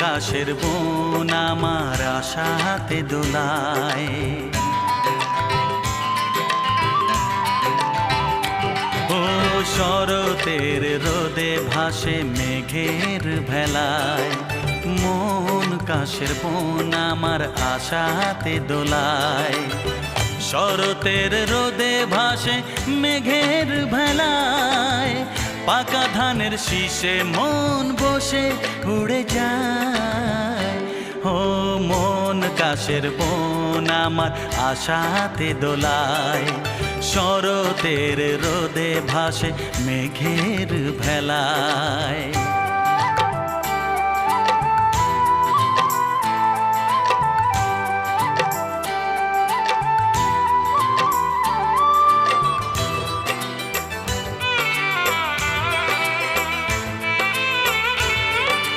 কাশের বন আমার আশাতে দোলায়। ও শরতের রোদে ভাসে মেঘের ভেলায়, মন কাশের বন আমার আশাতে দোলায়। শরতের রোদে ভাসে মেঘের ভেলায়, পাকা ধানের শীষে মন বসে উড়ে যায়। ও মন কাশের বন আমার আশাতে দোলায়, শরতের রোদে ভাসে মেঘের ভেলায়।